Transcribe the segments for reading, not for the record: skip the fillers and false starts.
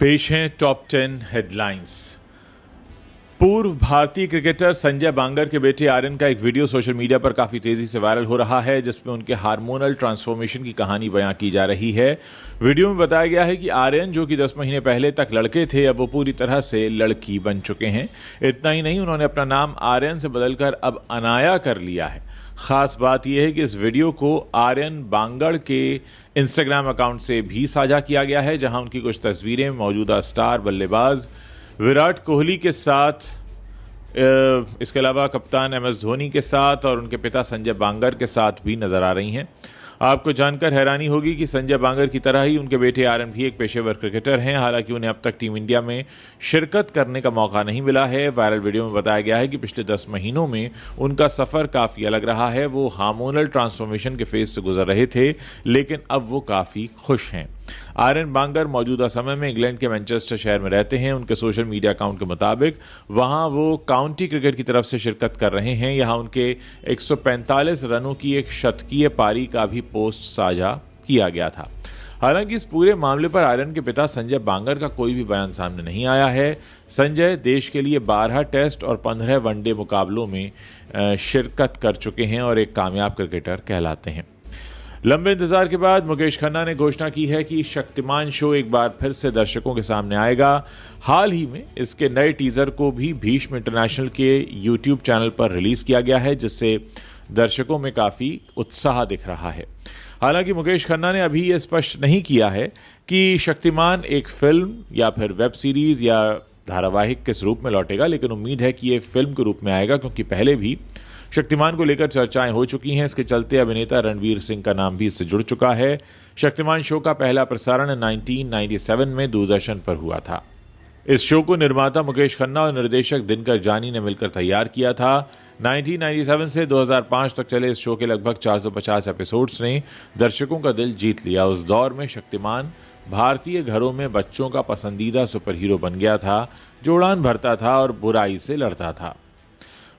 पेश हैं top 10 headlines. पूर्व भारतीय क्रिकेटर संजय बांगर के बेटे आर्यन का एक वीडियो सोशल मीडिया पर काफी तेजी से वायरल हो रहा है, जिसमें उनके हार्मोनल ट्रांसफॉर्मेशन की कहानी बयां की जा रही है। वीडियो में बताया गया है कि आर्यन, जो कि 10 महीने पहले तक लड़के थे, अब वो पूरी तरह से लड़की बन चुके हैं। इतना ही नहीं, उन्होंने अपना नाम आर्यन से बदलकर अब अनाया कर लिया है। खास बात यह है कि इस वीडियो को आर्यन बांगड़ के इंस्टाग्राम अकाउंट से भी साझा किया गया है, जहां उनकी कुछ तस्वीरें मौजूदा स्टार बल्लेबाज विराट कोहली के साथ, इसके अलावा कप्तान MS धोनी के साथ और उनके पिता संजय बांगर के साथ भी नजर आ रही हैं। आपको जानकर हैरानी होगी कि संजय बांगर की तरह ही उनके बेटे आर्यन भी एक पेशेवर क्रिकेटर हैं। हालांकि उन्हें अब तक टीम इंडिया में शिरकत करने का मौका नहीं मिला है। वायरल वीडियो में बताया गया है कि पिछले 10 महीनों में उनका सफर काफी अलग रहा है। वो हार्मोनल ट्रांसफॉर्मेशन के फेज से गुजर रहे थे, लेकिन अब वो काफी खुश हैं। आर्यन बांगर मौजूदा समय में इंग्लैंड के मैनचेस्टर शहर में रहते हैं। उनके सोशल मीडिया अकाउंट के मुताबिक वहां वो काउंटी क्रिकेट की तरफ से शिरकत कर रहे हैं। यहां उनके 145 रनों की एक शतकीय पारी का भी पोस्ट साझा किया गया था। हालांकि इस पूरे मामले पर आर्यन के पिता संजय बांगर का कोई भी बयान सामने नहीं आया है। संजय देश के लिए 12 टेस्ट और 15 वनडे मुकाबलों में शिरकत कर चुके हैं और एक कामयाब क्रिकेटर कहलाते हैं। लंबे इंतजार के बाद मुकेश खन्ना ने घोषणा की है कि शक्तिमान शो एक बार फिर से दर्शकों के सामने आएगा। हाल ही में इसके नए टीजर को भी भीष्म इंटरनेशनल के YouTube चैनल पर रिलीज किया गया है, जिससे दर्शकों में काफी उत्साह दिख रहा है। हालांकि मुकेश खन्ना ने अभी यह स्पष्ट नहीं किया है कि शक्तिमान एक फिल्म या फिर वेब सीरीज या धारावाहिक किस रूप में लौटेगा, लेकिन उम्मीद है कि यह फिल्म के रूप में आएगा, क्योंकि पहले भी शक्तिमान को लेकर चर्चाएं हो चुकी हैं। इसके चलते अभिनेता रणवीर सिंह का नाम भी इससे जुड़ चुका है। शक्तिमान शो का पहला प्रसारण 1997 में दूरदर्शन पर हुआ था। इस शो को निर्माता मुकेश खन्ना और निर्देशक दिनकर जानी ने मिलकर तैयार किया था। 1997 से 2005 तक चले इस शो के लगभग 450 एपिसोड्स ने दर्शकों का दिल जीत लिया। उस दौर में शक्तिमान भारतीय घरों में बच्चों का पसंदीदा सुपर हीरो बन गया था, जो उड़ान भरता था और बुराई से लड़ता था।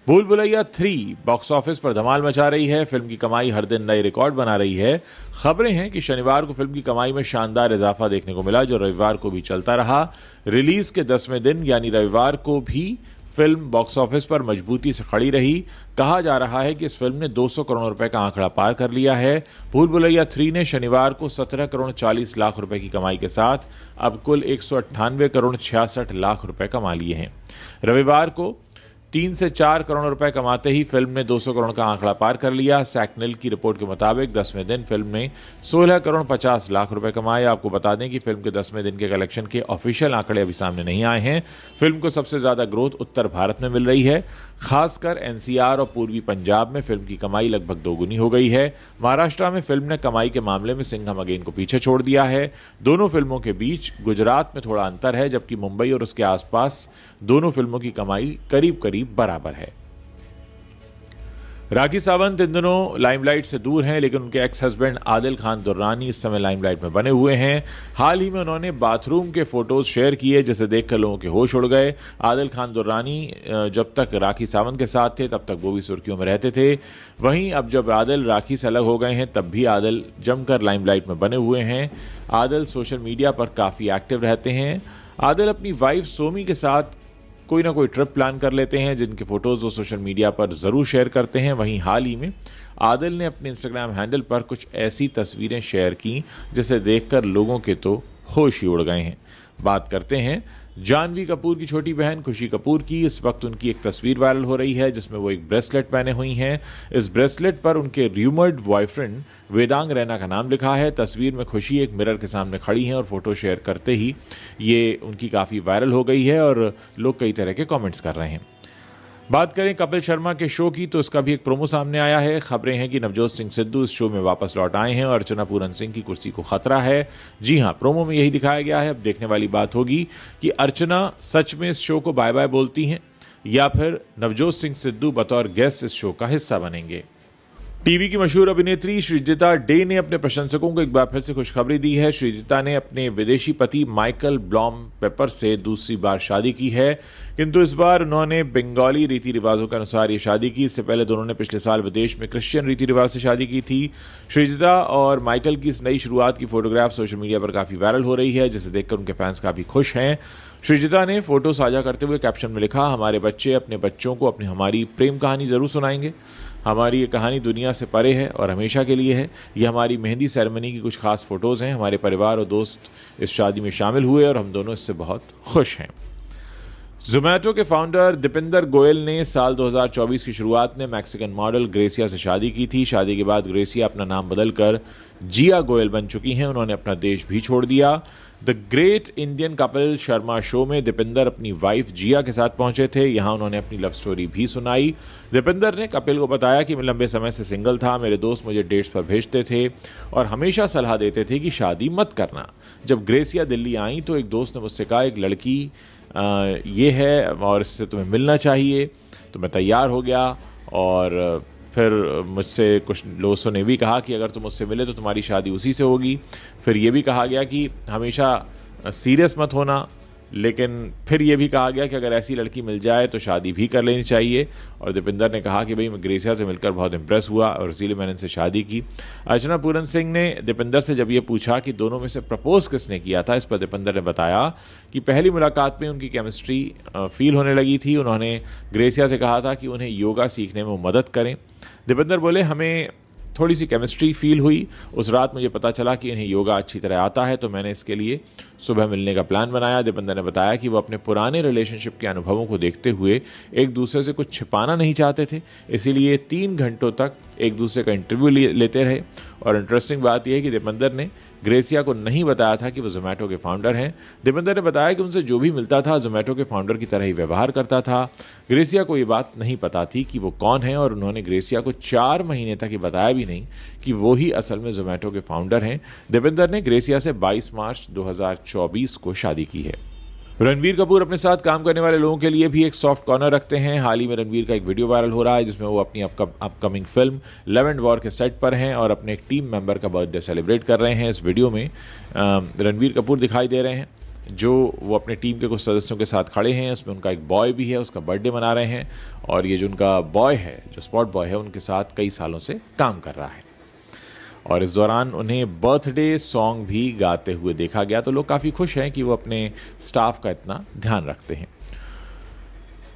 भूल भुलैया 3 बॉक्स ऑफिस पर धमाल मचा रही है। फिल्म की कमाई हर दिन नए रिकॉर्ड बना रही है। खबरें हैं कि शनिवार को फिल्म की कमाई में शानदार इजाफा देखने को मिला, जो रविवार को भी चलता रहा। रिलीज के 10वें दिन यानी रविवार को भी फिल्म बॉक्स ऑफिस पर मजबूती से खड़ी रही। कहा जा रहा है कि इस फिल्म ने 200 करोड़ रुपए का आंकड़ा पार कर लिया है। भूल भुलैया 3 ने शनिवार को 17 करोड़ 40 लाख रुपए की कमाई के साथ अब कुल 198 करोड़ 66 लाख रुपए कमा लिए हैं। रविवार को 3 से 4 करोड़ रुपए कमाते ही फिल्म ने 200 करोड़ का आंकड़ा पार कर लिया। सैकनिल की रिपोर्ट के मुताबिक 10वें दिन फिल्म ने 16 करोड़ 50 लाख रुपए कमाए। आपको बता दें कि फिल्म के 10वें दिन के कलेक्शन के ऑफिशियल आंकड़े अभी सामने नहीं आए हैं। फिल्म को सबसे ज्यादा ग्रोथ उत्तर भारत में मिल रही है। खासकर NCR और पूर्वी पंजाब में फिल्म की कमाई लगभग दोगुनी हो गई है। महाराष्ट्र में फिल्म ने कमाई के मामले में सिंघम अगेन को पीछे छोड़ दिया है। दोनों फिल्मों के बीच गुजरात में थोड़ा अंतर है, जबकि मुंबई और उसके आसपास दोनों फिल्मों की कमाई करीब करीब बराबर है। राखी सावंत इन दिनों लाइमलाइट से दूर हैं, लेकिन उनके एक्स हस्बैंड आदिल खान दुर्रानी इस समय लाइमलाइट में बने हुए हैं। हाल ही में उन्होंने बाथरूम के फोटोज शेयर किए, जिसे देखकर लोगों के होश उड़ गए। आदिल खान दुर्रानी जब तक राखी सावंत के साथ थे तब तक वो भी सुर्खियों में रहते थे। वहीं अब जब आदिल राखी से अलग हो गए हैं, तब भी आदिल जमकर लाइमलाइट में बने हुए हैं। आदिल सोशल मीडिया पर काफ़ी एक्टिव रहते हैं। आदिल अपनी वाइफ सोमी के साथ कोई ना कोई ट्रिप प्लान कर लेते हैं, जिनके फोटोज वो सोशल मीडिया पर ज़रूर शेयर करते हैं। वहीं हाल ही में आदिल ने अपने इंस्टाग्राम हैंडल पर कुछ ऐसी तस्वीरें शेयर की जिसे देखकर लोगों के तो होश ही उड़ गए हैं। बात करते हैं जानवी कपूर की छोटी बहन खुशी कपूर की। इस वक्त उनकी एक तस्वीर वायरल हो रही है, जिसमें वो एक ब्रेसलेट पहने हुई हैं। इस ब्रेसलेट पर उनके र्यूमर्ड बॉयफ्रेंड वेदांग रैना का नाम लिखा है। तस्वीर में खुशी एक मिरर के सामने खड़ी हैं और फोटो शेयर करते ही ये उनकी काफ़ी वायरल हो गई है और लोग कई तरह के कॉमेंट्स कर रहे हैं। बात करें कपिल शर्मा के शो की, तो इसका भी एक प्रोमो सामने आया है। खबरें हैं कि नवजोत सिंह सिद्धू इस शो में वापस लौट आए हैं और अर्चना पूरन सिंह की कुर्सी को खतरा है। जी हां, प्रोमो में यही दिखाया गया है। अब देखने वाली बात होगी कि अर्चना सच में इस शो को बाय बाय बोलती हैं या फिर नवजोत सिंह सिद्धू बतौर गेस्ट इस शो का हिस्सा बनेंगे। टीवी की मशहूर अभिनेत्री श्रीजिता डे ने अपने प्रशंसकों को एक बार फिर से खुशखबरी दी है। श्रीजिता ने अपने विदेशी पति माइकल ब्लॉम पेपर से दूसरी बार शादी की है, किंतु इस बार उन्होंने बंगाली रीति रिवाजों के अनुसार ये शादी की। इससे पहले दोनों ने पिछले साल विदेश में क्रिश्चियन रीति रिवाज से शादी की थी। श्रीजिता और माइकल की इस नई शुरुआत की फोटोग्राफ सोशल मीडिया पर काफी वायरल हो रही है, जिसे देखकर उनके फैंस काफी खुश हैं। श्रीजिता ने फोटो साझा करते हुए कैप्शन में लिखा, हमारे बच्चे अपने बच्चों को हमारी प्रेम कहानी जरूर सुनाएंगे। हमारी ये कहानी दुनिया से परे है और हमेशा के लिए है। ये हमारी मेहंदी सेरेमनी की कुछ खास फोटोज़ हैं। हमारे परिवार और दोस्त इस शादी में शामिल हुए और हम दोनों इससे बहुत खुश हैं। ज़ोमैटो के फाउंडर दीपेंद्र गोयल ने साल 2024 की शुरुआत में मैक्सिकन मॉडल ग्रेसिया से शादी की थी। शादी के बाद ग्रेसिया अपना नाम बदलकर जिया गोयल बन चुकी हैं। उन्होंने अपना देश भी छोड़ दिया। The great Indian couple Sharma show में दीपेंद्र अपनी वाइफ जिया के साथ पहुंचे थे। यहां उन्होंने अपनी लव स्टोरी भी सुनाई। दीपेंद्र ने कपिल को बताया कि मैं लंबे समय से सिंगल था। मेरे दोस्त मुझे डेट्स पर भेजते थे और हमेशा सलाह देते थे कि शादी मत करना। जब ग्रेसिया दिल्ली आई तो एक दोस्त ने मुझसे कहा, एक लड़की ये है और इससे तुम्हें मिलना चाहिए। तो मैं तैयार हो गया और फिर मुझसे कुछ दोस्तों ने भी कहा कि अगर तुम मुझसे मिले तो तुम्हारी शादी उसी से होगी। फिर ये भी कहा गया कि हमेशा सीरियस मत होना, लेकिन फिर ये भी कहा गया कि अगर ऐसी लड़की मिल जाए तो शादी भी कर लेनी चाहिए। और दीपेंद्र ने कहा कि भाई मैं ग्रेसिया से मिलकर बहुत इंप्रेस हुआ और इसीलिए मैंने इनसे शादी की। अर्चना पूरन सिंह ने दीपेंद्र से जब ये पूछा कि दोनों में से प्रपोज किसने किया था, इस पर दीपेंद्र ने बताया कि पहली मुलाकात में उनकी केमिस्ट्री फील होने लगी थी। उन्होंने ग्रेसिया से कहा था कि उन्हें योगा सीखने में वो मदद करें। दीपेंद्र बोले, हमें थोड़ी सी केमिस्ट्री फील हुई। उस रात मुझे पता चला कि इन्हें योगा अच्छी तरह आता है, तो मैंने इसके लिए सुबह मिलने का प्लान बनाया। दीपेंद्र ने बताया कि वो अपने पुराने रिलेशनशिप के अनुभवों को देखते हुए एक दूसरे से कुछ छिपाना नहीं चाहते थे, इसीलिए 3 घंटों तक एक दूसरे का इंटरव्यू लेते रहे। और इंटरेस्टिंग बात यह है कि दीपेंद्र ने ग्रेसिया को नहीं बताया था कि वो ज़ोमैटो के फाउंडर हैं। दीपेंद्र ने बताया कि उनसे जो भी मिलता था ज़ोमैटो के फाउंडर की तरह ही व्यवहार करता था। ग्रेसिया को ये बात नहीं पता थी कि वो कौन है और उन्होंने ग्रेसिया को 4 महीने तक ये बताया भी नहीं कि वो ही असल में ज़ोमैटो के फाउंडर हैं। दीपेंद्र ने ग्रेसिया से 22 मार्च 2024 को शादी की है। रणबीर कपूर अपने साथ काम करने वाले लोगों के लिए भी एक सॉफ्ट कॉर्नर रखते हैं। हाल ही में रणबीर का एक वीडियो वायरल हो रहा है जिसमें वो अपनी upcoming film love and war के सेट पर हैं और अपने एक टीम मेंबर का बर्थडे सेलिब्रेट कर रहे हैं। इस वीडियो में रणबीर कपूर दिखाई दे रहे हैं, जो वो अपने टीम के कुछ सदस्यों के साथ खड़े हैं। उसमें उनका एक बॉय भी है, उसका बर्थडे मना रहे हैं और ये जो उनका बॉय है, जो स्पॉट बॉय है, उनके साथ कई सालों से काम कर रहा है। और इस दौरान उन्हें बर्थडे सॉन्ग भी गाते हुए देखा गया, तो लोग काफ़ी खुश हैं कि वो अपने स्टाफ का इतना ध्यान रखते हैं।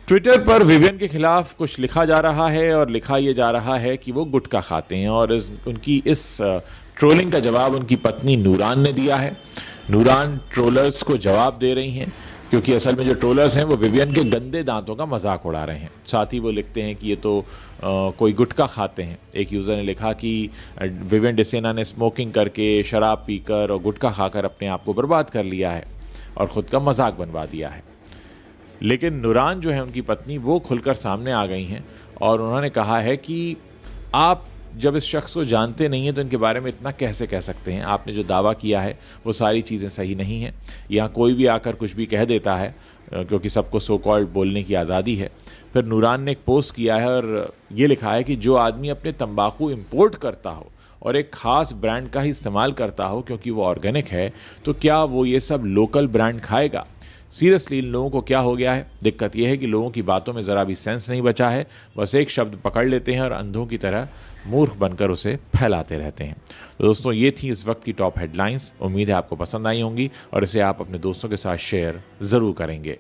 ट्विटर पर विवियन के खिलाफ कुछ लिखा जा रहा है और लिखा ये जा रहा है कि वो गुटखा खाते हैं और उनकी इस ट्रोलिंग का जवाब उनकी पत्नी नूरान ने दिया है। नूरान ट्रोलर्स को जवाब दे रही हैं क्योंकि असल में जो ट्रोलर्स हैं वो विवियन के गंदे दांतों का मजाक उड़ा रहे हैं। साथ ही वो लिखते हैं कि ये तो कोई गुटखा खाते हैं। एक यूज़र ने लिखा कि विवियन डिसेना ने स्मोकिंग करके, शराब पीकर और गुटखा खाकर अपने आप को बर्बाद कर लिया है और ख़ुद का मजाक बनवा दिया है। लेकिन नूरान जो है उनकी पत्नी, वो खुलकर सामने आ गई हैं और उन्होंने कहा है कि आप जब इस शख्स को जानते नहीं हैं तो इनके बारे में इतना कैसे कह सकते हैं। आपने जो दावा किया है वो सारी चीज़ें सही नहीं हैं। यहाँ कोई भी आकर कुछ भी कह देता है क्योंकि सबको सो कॉल्ड बोलने की आज़ादी है। फिर नूरान ने एक पोस्ट किया है और ये लिखा है कि जो आदमी अपने तंबाकू इंपोर्ट करता हो और एक ख़ास ब्रांड का ही इस्तेमाल करता हो क्योंकि वो ऑर्गेनिक है, तो क्या वो ये सब लोकल ब्रांड खाएगा? सीरियसली इन लोगों को क्या हो गया है? दिक्कत यह है कि लोगों की बातों में ज़रा भी सेंस नहीं बचा है। बस एक शब्द पकड़ लेते हैं और अंधों की तरह मूर्ख बनकर उसे फैलाते रहते हैं। तो दोस्तों, ये थी इस वक्त की टॉप हेडलाइंस। उम्मीद है आपको पसंद आई होंगी और इसे आप अपने दोस्तों के साथ शेयर ज़रूर करेंगे।